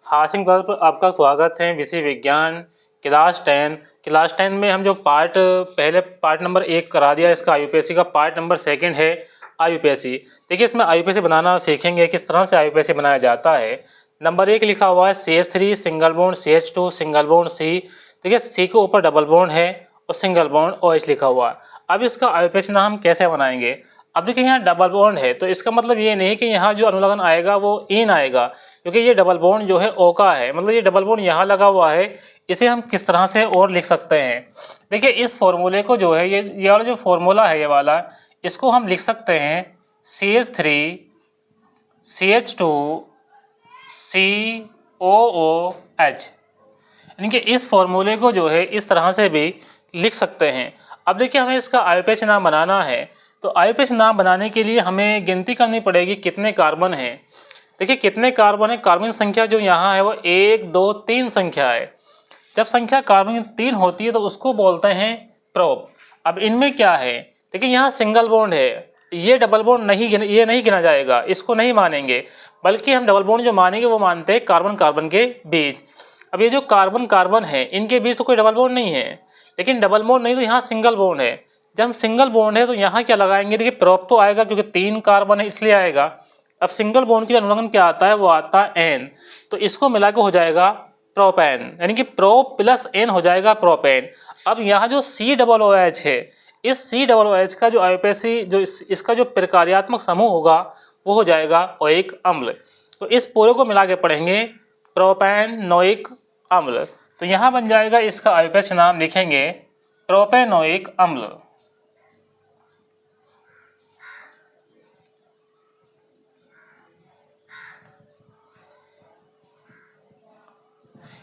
Hashim class पर आपका स्वागत है। विषय विज्ञान क्लास 10 में हम जो पहले पार्ट नंबर 1 करा दिया, इसका आईयूपीएससी का पार्ट नंबर 2 है आईयूपीएससी। देखिए इसमें आईयूपीएससी बनाना सीखेंगे, किस तरह से आईयूपीएससी बनाया जाता है। नंबर 1 लिखा हुआ है CH3 single bond CH2 single bond C। देखिए C के ऊपर डबल बॉन्ड है और सिंगल बॉन्ड OH लिखा हुआ है। अब इसका आईयूपीएससी नाम हम कैसे बनाएंगे। अब देखिए यहाँ डबल बॉन्ड है तो इसका मतलब ये नहीं कि यहाँ जो अनुलग्न आएगा वो इन आएगा, क्योंकि ये डबल बॉन्ड जो है O का है, मतलब ये डबल बॉन्ड यहाँ लगा हुआ है। इसे हम किस तरह से और लिख सकते हैं। देखिए इस फॉर्मूले को जो है ये वाला जो फॉर्मूला है ये वाला, इसको हम लिख सकते हैं CH3 CH2 COOH, यानी कि इस फॉर्मूले को जो है इस तरह से भी लिख सकते हैं। अब देखिए हमें इसका आईयूपीएससी नाम बनाना है, तो आईयूपीएससी नाम बनाने के लिए हमें गिनती करनी पड़ेगी कितने कार्बन हैं। देखिए कितने कार्बन है, कार्बन संख्या जो यहाँ है वो 1 2 3 संख्या है। जब संख्या कार्बन 3 होती है तो उसको बोलते हैं प्रोप। अब इनमें क्या है, देखिए यहाँ सिंगल बॉन्ड है, ये डबल बॉन्ड नहीं गिना जाएगा, इसको नहीं मानेंगे, बल्कि हम डबल बॉन्ड जो मानेंगे वो मानते हैं कार्बन कार्बन के बीच। अब ये जो कार्बन कार्बन है इनके बीच तो कोई डबल बॉन्ड नहीं है, लेकिन डबल बॉन्ड नहीं तो यहाँ सिंगल बॉन्ड है। जब सिंगल बॉन्ड है तो यहाँ क्या लगाएंगे, देखिए प्रोप तो आएगा क्योंकि 3 कार्बन है इसलिए आएगा। अब सिंगल बॉन्ड के लिए अनुलग्न क्या आता है, वो आता है एन, तो इसको मिला के हो जाएगा प्रोपेन, यानी कि प्रोप प्लस एन हो जाएगा प्रोपेन। अब यहाँ जो COOH है, इस COOH का जो आईयूपीएससी जो इसका जो प्रकार्यात्मक समूह होगा वो हो जाएगा ओइक अम्ल। तो इस पूरे को मिला के पढ़ेंगे प्रोपेनोइक अम्ल। तो यहाँ बन जाएगा, इसका आईयूपीएससी नाम लिखेंगे प्रोपेनोइक अम्ल।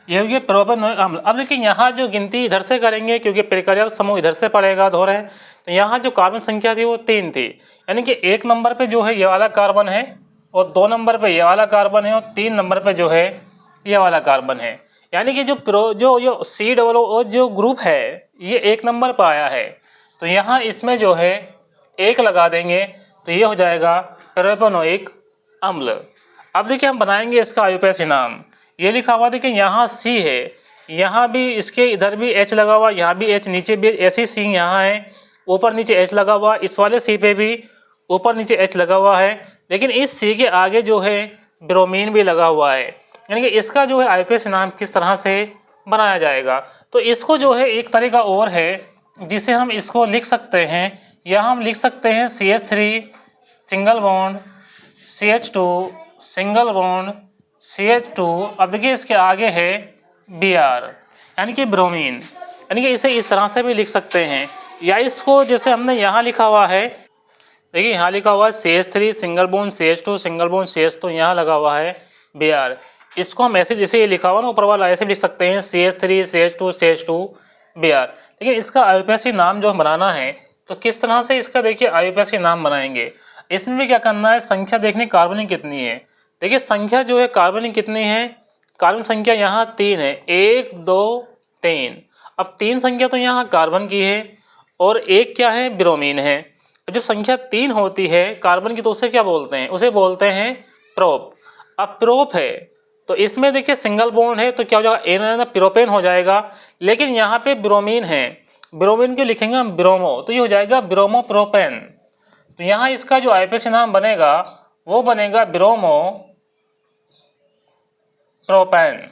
ये हो गया प्रोपेनोइक अम्ल। अब देखिए यहाँ जो गिनती इधर से करेंगे क्योंकि प्रकार्यात्मक समूह इधर से पड़ेगा धो रहे, तो यहाँ जो कार्बन संख्या थी वो 3 थी, यानी कि 1 नंबर पे जो है ये वाला कार्बन है और 2 नंबर पे ये वाला कार्बन है और 3 नंबर पे जो है ये वाला कार्बन है। यानी कि जो COOH जो ग्रुप है ये 1 नंबर पर आया है, तो यहाँ इसमें जो है 1 लगा देंगे तो ये हो जाएगा प्रोपेनोइक अम्ल। अब देखिए हम बनाएंगे इसका आईयूपीएससी नाम। ये लिखा हुआ देखिए यहाँ C है, यहाँ भी इसके इधर भी H लगा हुआ, यहाँ भी H, नीचे भी ऐसी C यहाँ है, ऊपर नीचे H लगा हुआ, इस वाले C पे भी ऊपर नीचे H लगा हुआ है, लेकिन इस C के आगे जो है ब्रोमीन भी लगा हुआ है। यानी कि इसका जो है आईयूपीएससी नाम किस तरह से बनाया जाएगा, तो इसको जो है एक तरीका और है जिसे हम इसको लिख सकते हैं। यहाँ हम लिख सकते हैं CH3 single bond CH2 single bond CH2। अब देखिए इसके आगे है Br, यानी कि ब्रोमीन, यानी कि इसे इस तरह से भी लिख सकते हैं, या इसको जैसे हमने यहाँ लिखा हुआ है, देखिए यहाँ लिखा हुआ है CH3 single bond CH2 single bond CH, तो यहाँ लगा हुआ है Br। इसको हम ऐसे जैसे ये लिखा हुआ ना ऊपर वाला, ऐसे लिख सकते हैं CH3 CH2 CH2 Br। देखिए इसका आईयूपीएससी नाम जो बनाना है तो किस तरह से इसका देखिए आईयूपीएससी नाम बनाएंगे। इसमें भी क्या करना है, संख्या देखनी कार्बनिक कितनी है। देखिए संख्या जो है कार्बनिक कितनी है, कार्बन संख्या यहाँ 3 है, 1 2 3। अब 3 संख्या तो यहाँ कार्बन की है और 1 क्या है, ब्रोमीन है। जब संख्या 3 होती है कार्बन की तो उसे क्या बोलते हैं, उसे बोलते हैं प्रोप। अब प्रोप है तो इसमें देखिए सिंगल बॉन्ड है तो क्या हो जाएगा, एन प्रोपेन हो जाएगा, लेकिन यहाँ पे ब्रोमीन है, ब्रोमीन के लिखेंगे हम ब्रोमो, तो ये हो जाएगा ब्रोमो प्रोपेन। तो यहाँ इसका जो आईयूपीएससी नाम बनेगा वो बनेगा ब्रोमो प्रोपेन।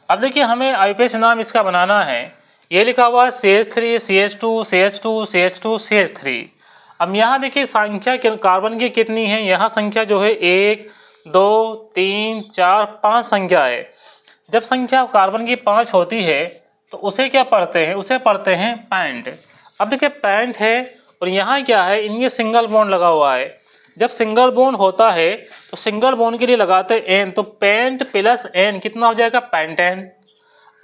अब देखिए हमें आईयूपीएससी नाम इसका बनाना है। ये लिखा हुआ है CH3 CH2 CH2 CH2 CH3। अब यहाँ देखिए संख्या कार्बन की कितनी है, यहाँ संख्या जो है 1 2 3 4 5 संख्या है। जब संख्या कार्बन की 5 होती है तो उसे क्या पढ़ते हैं, उसे पढ़ते हैं पैंट। अब देखिए पैंट है और यहाँ क्या है, इनके सिंगल बॉन्ड लगा हुआ है। जब सिंगल बॉन्ड होता है तो सिंगल बॉन्ड के लिए लगाते हैं एन, तो पेंट प्लस एन कितना हो जाएगा, पेंटेन।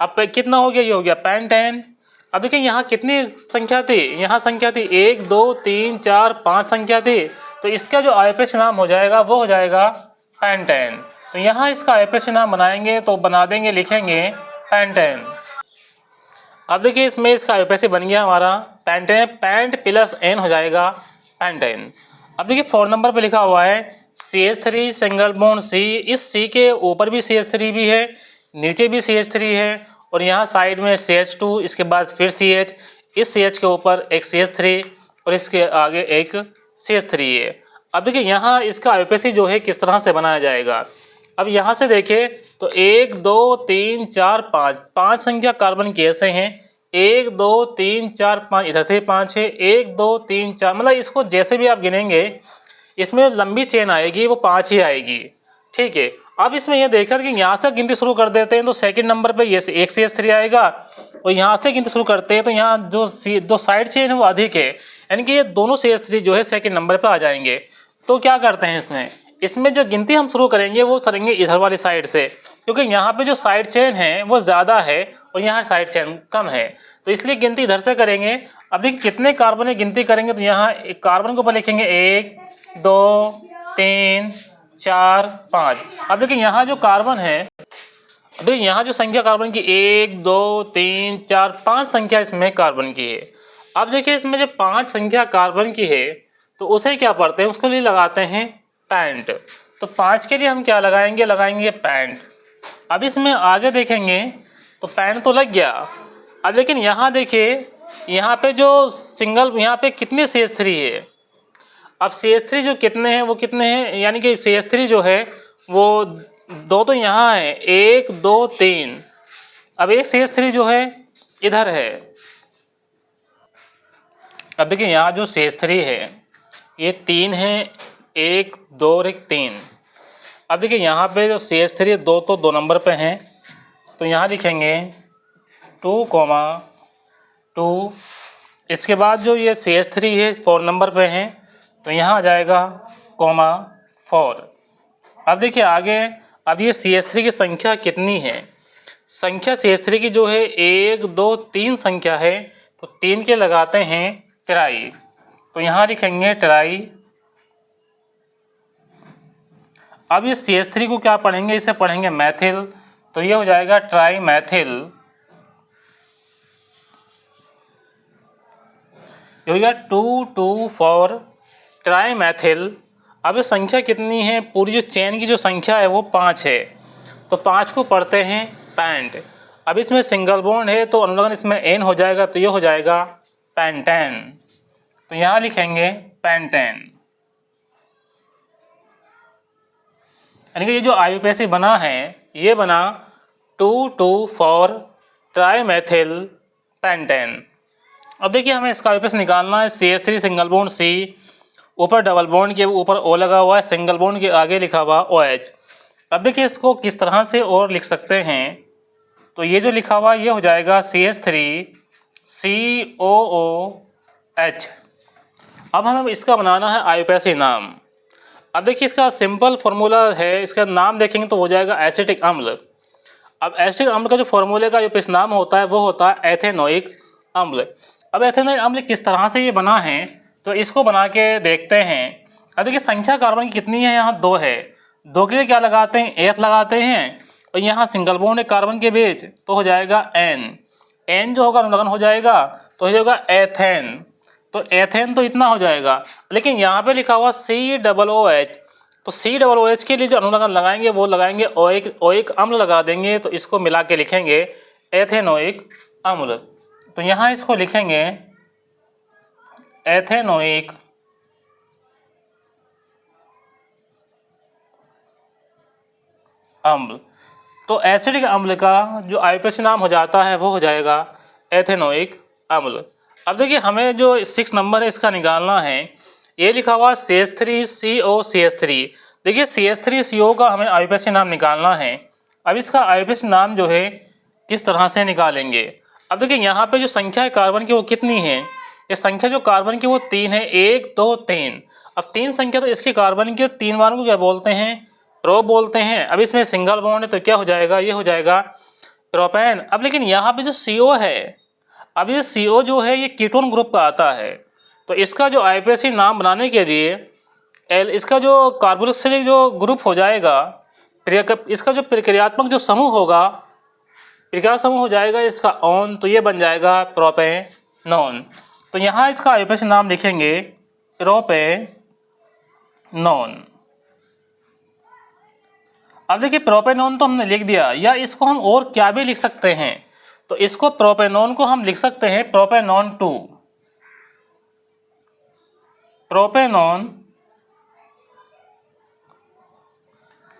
अब कितना हो गया, ये हो गया पेंटेन। अब देखिए यहाँ कितनी संख्या थी, यहाँ संख्या थी 1 2 3 4 5 संख्या थी, तो इसका जो आईयूपीएससी नाम हो जाएगा वो हो जाएगा पेंटेन। तो यहाँ इसका आईयूपीएससी नाम बनाएंगे तो बना देंगे, लिखेंगे पेंटेन। अब देखिए इसमें इसका आईयूपीएससी बन गया हमारा पेंटेन, पेंट प्लस एन हो जाएगा पेंटेन। अब देखिए 4 नंबर पे लिखा हुआ है CH3 सिंगल बॉन्ड C, इस C के ऊपर भी CH3 भी है, नीचे भी CH3 है, और यहाँ साइड में CH2, इसके बाद फिर CH, इस CH के ऊपर एक CH3 और इसके आगे एक CH3 है। अब देखिए यहाँ इसका IUPAC जो है किस तरह से बनाया जाएगा। अब यहाँ से देखिए तो 1 2 3 4 5, 5 संख्या कार्बन के ऐसे हैं, 1 2 3 4 5, इधर से 5 है, 1 2 3 4, मतलब इसको जैसे भी आप गिनेंगे इसमें लंबी चेन आएगी वो 5 ही आएगी, ठीक है। अब इसमें यह देखकर कि यहाँ से गिनती शुरू कर देते हैं तो सेकंड नंबर पे ये एक CH3 आएगा, और यहाँ से गिनती शुरू करते हैं तो यहाँ जो साइड चेन है वो अधिक है, यानी कि ये दोनों CH3 जो है सेकंड नंबर पे आ जाएंगे। तो क्या करते हैं इसमें जो गिनती हम शुरू करेंगे वो करेंगे इधर वाली साइड से, क्योंकि यहाँ पे जो साइड चेन है वो ज़्यादा है और यहाँ साइड चेन कम है, तो इसलिए गिनती इधर से करेंगे। अब देखिए कितने कार्बन की गिनती करेंगे तो यहाँ एक कार्बन के ऊपर लिखेंगे 1 2 3 4 5। अब देखिए यहाँ जो कार्बन है, देखिए यहाँ जो संख्या कार्बन की 1 2 3 4 5 संख्या इसमें कार्बन की है। अब देखिए इसमें जो 5 संख्या कार्बन की है तो उसे क्या पढ़ते हैं, उसके लिए लगाते हैं पैंट। तो 5 के लिए हम क्या लगाएंगे पैंट। अब इसमें आगे देखेंगे तो पैंट तो लग गया। अब लेकिन यहाँ देखिए यहाँ पे जो सिंगल, यहाँ पे कितने CH3 है। अब CH3 जो कितने हैं वो कितने हैं, यानी कि CH3 जो है वो 2 तो यहाँ है, 1 2 3। अब एक CH3 जो है इधर है। अब देखिए यहाँ जो CH3 है ये 3 है, 1 2 और 1 3। अब देखिए यहाँ पे जो CH3 2 तो 2 नंबर पे हैं, तो यहाँ लिखेंगे 2, 2। इसके बाद जो ये CH3 है 4 नंबर पे हैं, तो यहाँ आ जाएगा 4। अब देखिए आगे, अब ये CH3 की संख्या कितनी है। संख्या CH3 की जो है 1 2 3 संख्या है, तो 3 के लगाते हैं ट्राई, तो यहाँ लिखेंगे ट्राई। अब ये CH3 को क्या पढ़ेंगे, इसे पढ़ेंगे मैथिल, तो ये हो जाएगा ट्राई मैथिल। ये हो गया 2 2 4 ट्राई मैथिल। अब ये संख्या कितनी है, पूरी जो चेन की जो संख्या है वो 5 है, तो 5 को पढ़ते हैं पैंट। अब इसमें सिंगल बॉन्ड है तो अनुलग्न इसमें एन हो जाएगा, तो ये हो जाएगा पेंटेन, तो यहाँ लिखेंगे पेंटेन। यानी कि ये जो IUPAC बना है ये बना 2 2 4 ट्राई मैथिल पेंटेन। अब देखिए हमें इसका IUPAC निकालना है। CH3 सिंगल बॉन्ड C, ऊपर डबल बॉन्ड के ऊपर O लगा हुआ है, सिंगल बॉन्ड के आगे लिखा हुआ OH। अब देखिए इसको किस तरह से और लिख सकते हैं, तो ये जो लिखा हुआ ये हो जाएगा CH3 COOH। अब हमें इसका बनाना है IUPAC नाम। अब देखिए इसका सिंपल फार्मूला है, इसका नाम देखेंगे तो हो जाएगा एसिटिक अम्ल। अब एसिटिक अम्ल का जो फार्मूले का IUPAC नाम होता है वो होता है एथेनोइक अम्ल। अब एथेनोइक अम्ल किस तरह से ये बना है तो इसको बना के देखते हैं। अब देखिए संख्या कार्बन की कितनी है, यहाँ 2 है, 2 के लिए क्या लगाते हैं, एथ लगाते हैं, और यहाँ सिंगल बॉन्ड है कार्बन के बीच, तो हो जाएगा एन जो होगा अनुलग्न हो जाएगा, तो हो जाएगा एथेन, तो एथेन तो इतना हो जाएगा। लेकिन यहाँ पे लिखा हुआ COOH, तो COOH के लिए जो अनुलग्न लगाएंगे वो लगाएंगे ओइक अम्ल लगा देंगे, तो इसको मिला के लिखेंगे एथेनोइक अम्ल। तो यहाँ इसको लिखेंगे एथेनोइक अम्ल। तो एसिडिक अम्ल का जो IUPAC नाम हो जाता है वो हो जाएगा एथेनोइक अम्ल। अब देखिए हमें जो 6 नंबर है इसका निकालना है। ये लिखा हुआ CH3COCH3। देखिए CH3CO का हमें IUPAC नाम निकालना है। अब इसका IUPAC नाम जो है किस तरह से निकालेंगे। अब देखिए यहाँ पे जो संख्या है कार्बन की वो कितनी है, ये संख्या जो कार्बन की वो 3 है, 1 2 3। अब 3 संख्या तो इसके कार्बन के 3 बार को क्या बोलते हैं, रो बोलते हैं। अब इसमें सिंगल बॉन्ड है तो क्या हो जाएगा, ये हो जाएगा प्रोपेन। अब लेकिन यहाँ पे जो CO है, अब ये CO जो है ये कीटोन ग्रुप का आता है, तो इसका जो IUPAC नाम बनाने के लिए इसका जो कार्बोक्सिलिक जो ग्रुप हो जाएगा, इसका जो प्रक्रियात्मक जो समूह होगा, प्रक्रिया समूह हो जाएगा इसका ऑन, तो ये बन जाएगा प्रोपेनॉन। तो यहाँ इसका IUPAC नाम लिखेंगे प्रोपेनॉन। अब देखिए प्रोपेनॉन तो हमने लिख दिया, या इसको हम और क्या भी लिख सकते हैं, तो इसको प्रोपेनॉन को हम लिख सकते हैं प्रोपेनॉन 2, प्रोपेनॉन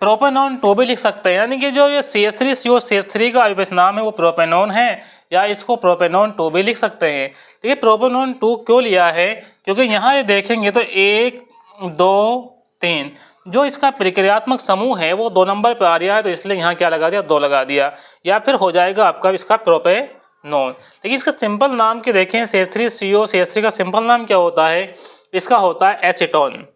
प्रोपेनॉन 2 भी लिख सकते हैं। यानी कि जो ये CH3CO CH3 का आईयूपीएसी नाम है वो प्रोपेनॉन है, या इसको प्रोपेनॉन 2 भी लिख सकते हैं। देखिए प्रोपेनॉन 2 क्यों लिया है, क्योंकि यहाँ ये देखेंगे तो 1 2 3 जो इसका प्रक्रियात्मक समूह है वो 2 नंबर पे आ रहा है, तो इसलिए यहाँ क्या लगा दिया, 2 लगा दिया, या फिर हो जाएगा आपका इसका प्रोपेनॉन। देखिए इसका सिंपल नाम के देखें, CH3CO CH3 का सिंपल नाम क्या होता है, इसका होता है एसीटोन।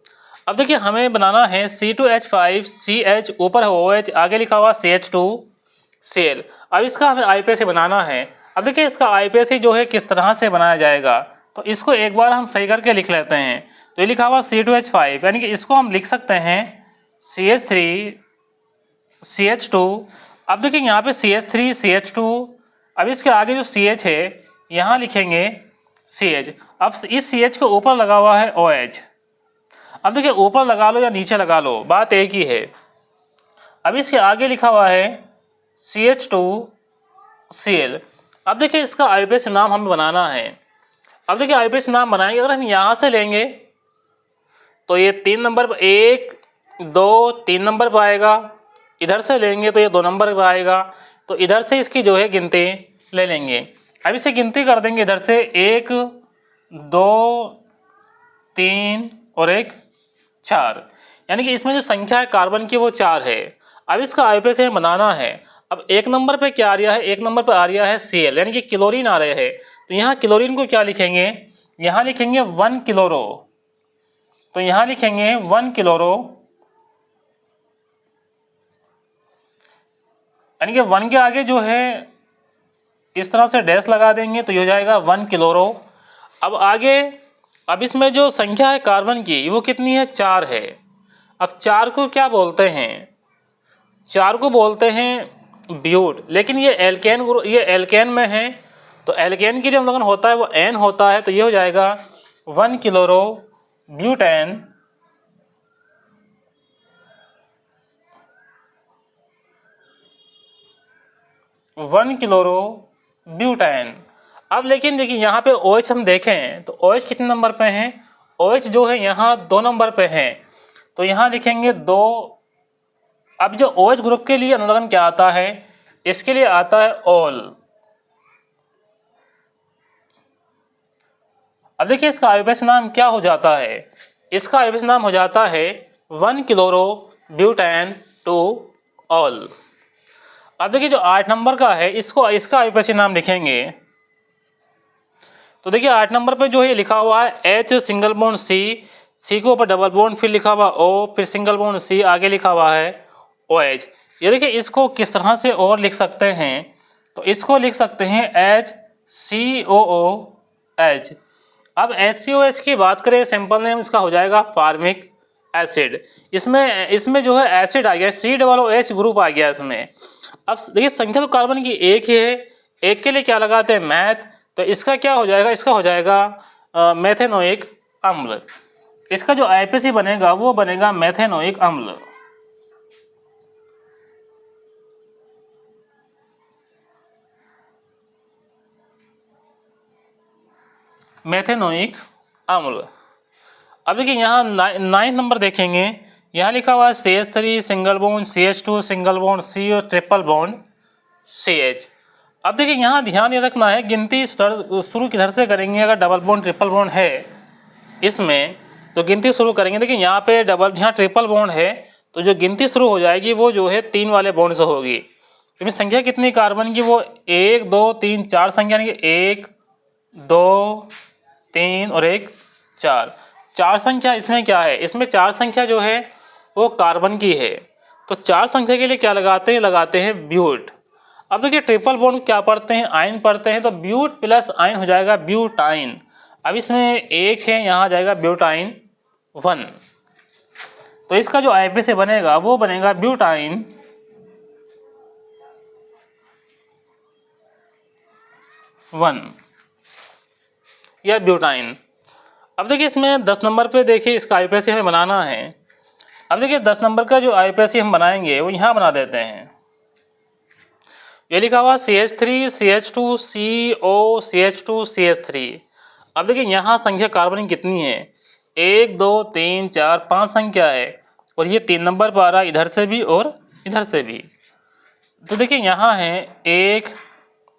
अब देखिए हमें बनाना है C2H5CH, ऊपर है OH, आगे लिखा हुआ CH2Cl। अब इसका हमें आईयूपीएसी बनाना है। अब देखिए इसका आईयूपीएसी जो है किस तरह से बनाया जाएगा, तो इसको एक बार हम सही करके लिख लेते हैं। तो ये लिखा हुआ C2H5, यानी कि इसको हम लिख सकते हैं CH3CH2। अब देखिए यहाँ पे CH3CH2, अब इसके आगे जो CH है यहाँ लिखेंगे CH। अब इस CH के ऊपर लगा हुआ है OH। अब देखिए ऊपर लगा लो या नीचे लगा लो, बात एक ही है। अब इसके आगे लिखा हुआ है CH2Cl। अब देखिए इसका आईयूपीएसी नाम हमें बनाना है। अब देखिए आईयूपीएसी नाम बनाएंगे, अगर हम यहाँ से लेंगे तो ये 3 नंबर पर 1 2 3 नंबर पर आएगा, इधर से लेंगे तो ये 2 नंबर पर आएगा, तो इधर से इसकी जो है गिनती ले लेंगे। अब इसे गिनती कर देंगे इधर से 1 2 3 और 1 4, यानी कि इसमें जो संख्या है कार्बन की वो 4 है। अब इसका आईयूपीएसी हमें बनाना है। अब 1 नंबर पे क्या आ रहा है, 1 नंबर पे आ रहा है Cl, यानी कि क्लोरीन आ रहे हैं, तो यहाँ क्लोरीन को क्या लिखेंगे, यहाँ लिखेंगे 1 क्लोरो, तो यहाँ लिखेंगे 1 क्लोरो, यानी कि 1 के आगे जो है इस तरह से डैश लगा देंगे तो ये हो जाएगा 1 क्लोरो। अब आगे, अब इसमें जो संख्या है कार्बन की वो कितनी है, 4 है। अब 4 को क्या बोलते हैं, 4 को बोलते हैं ब्यूट, लेकिन ये एल्केन ये एल्केन में है, तो एल्केन की जो लगन होता है वो N होता है, तो ये हो जाएगा 1 क्लोरो ब्यूटेन, 1 क्लोरो ब्यूटेन। अब लेकिन देखिए यहाँ पे OH हम देखें तो OH कितने नंबर पे हैं, OH जो है यहाँ 2 नंबर पे हैं, तो यहाँ लिखेंगे 2। अब जो OH ग्रुप के लिए अनुलग्न क्या आता है, इसके लिए आता है ऑल। अब देखिए इसका आईयूपीएसी नाम क्या हो जाता है, इसका आईयूपीएसी नाम हो जाता है 1 क्लोरो ब्यूटेन 2 ऑल। अब देखिए जो 8 नंबर का है इसको, इसका आईयूपीएसी नाम लिखेंगे, तो देखिए 8 नंबर पे जो है लिखा हुआ है H सिंगल बॉन्ड C के ऊपर डबल बॉन्ड, फिर लिखा हुआ O, फिर सिंगल बॉन्ड C, आगे लिखा हुआ है OH। ये देखिए इसको किस तरह से और लिख सकते हैं, तो इसको लिख सकते हैं HCOOH। अब HCOH की बात करें, सिंपल नेम इसका हो जाएगा फार्मिक एसिड। इसमें जो है एसिड आ गया, COOH ग्रुप आ गया इसमें। अब देखिए संख्या तो कार्बन की एक ही है, एक के लिए क्या लगाते हैं मैथ, तो इसका क्या हो जाएगा, इसका हो जाएगा मेथेनोइक अम्ल। इसका जो आईयूपीएसी बनेगा वो बनेगा मेथेनोइक अम्ल। मेथेनोइक अम्ल। अब देखिए यहाँ 9 नंबर देखेंगे, यहाँ लिखा हुआ है CH3 single bond CH2 single bond C और ट्रिपल बॉन्ड CH। अब देखिए यहाँ ध्यान ये रखना है, गिनती शुरू किधर से करेंगे, अगर डबल बॉन्ड ट्रिपल बॉन्ड है इसमें तो गिनती शुरू करेंगे। देखिए यहाँ पे यहाँ ट्रिपल बॉन्ड है, तो जो गिनती शुरू हो जाएगी वो जो है 3 वाले बॉन्ड से होगी। इसमें संख्या कितनी कार्बन की, वो 1 2 3 4 संख्या, यानी कि 1 2 3 और 1 4, 4 संख्या इसमें क्या है, इसमें 4 संख्या जो है वो कार्बन की है, तो 4 संख्या के लिए क्या लगाते हैं ब्यूट। अब देखिए ट्रिपल बॉन्ड क्या पढ़ते हैं, आयन पढ़ते हैं, तो ब्यूट प्लस आयन हो जाएगा ब्यूटाइन। अब इसमें 1 है, यहाँ आ जाएगा ब्यूटाइन 1, तो इसका जो आईयूपीएसी बनेगा वो बनेगा ब्यूटाइन 1 या ब्यूटाइन। अब देखिए इसमें 10 नंबर पे देखिए इसका आईयूपीएसी हमें बनाना है, अब देखिए 10 नंबर का जो आईपीएसी हम बनाएंगे वो यहाँ बना देते हैं। ये लिखा हुआ CH3 CH2 CO CH2 CH3। अब देखिए यहाँ संख्या कार्बन कितनी है, 1 2 3 4 5 संख्या है, और ये 3 नंबर पर आ रहा है, इधर से भी और इधर से भी। तो देखिए यहाँ है 1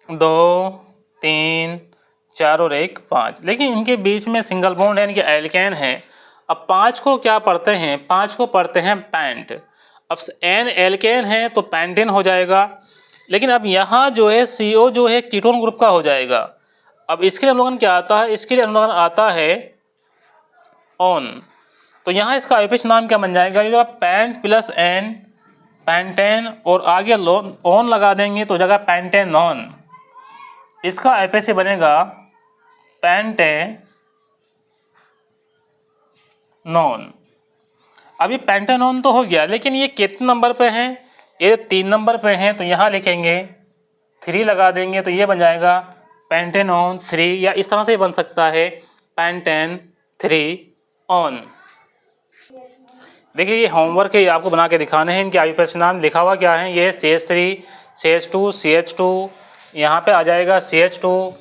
2 3 4 और 1 5, लेकिन इनके बीच में सिंगल बॉन्ड है, यानी कि एल्केन है। अब 5 को क्या पढ़ते हैं, 5 को पढ़ते हैं पैंट। अब एन एल्केन है तो पैंटेन हो जाएगा, लेकिन अब यहाँ जो है CO जो है कीटोन ग्रुप का हो जाएगा। अब इसके लिए अवलोकन क्या आता है, इसके लिए अवलोकन आता है ऑन। तो यहाँ इसका आईपीएच नाम क्या बन जाएगा, ये पैंट प्लस एन पैंटेन, और आगे ऑन लगा देंगे तो जगह पैंटेनॉन। इसका आईपीएच बनेगा पैंटेनॉन। अभी पैंटेनॉन तो हो गया, लेकिन ये कितने नंबर पे हैं, ये 3 नंबर पे हैं, तो यहाँ लिखेंगे 3 लगा देंगे तो ये बन जाएगा पैंटेनॉन 3, या इस तरह से बन सकता है पैंटेन 3 ऑन। देखिए ये होमवर्क है, ये आपको बना के दिखाने हैं। इनके आईपीएच नाम लिखा हुआ क्या है, ये CH3 CH2 CH2, यहाँ पे आ जाएगा CH2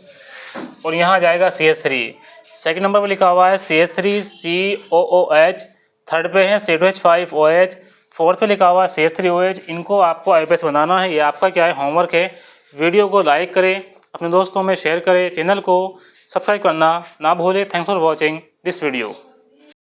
और यहाँ आ जाएगा CH3। सेकंड नंबर पे लिखा हुआ है CH3 COOH, थर्ड पे है C2H5OH, फोर्थ पे लिखा हुआ है CH3OH। इनको आपको आईपीएच बनाना है, ये आपका क्या है होमवर्क है। वीडियो को लाइक करें, अपने दोस्तों में शेयर करें, चैनल को सब्सक्राइब करना ना भूलें। Thanks for watching this video.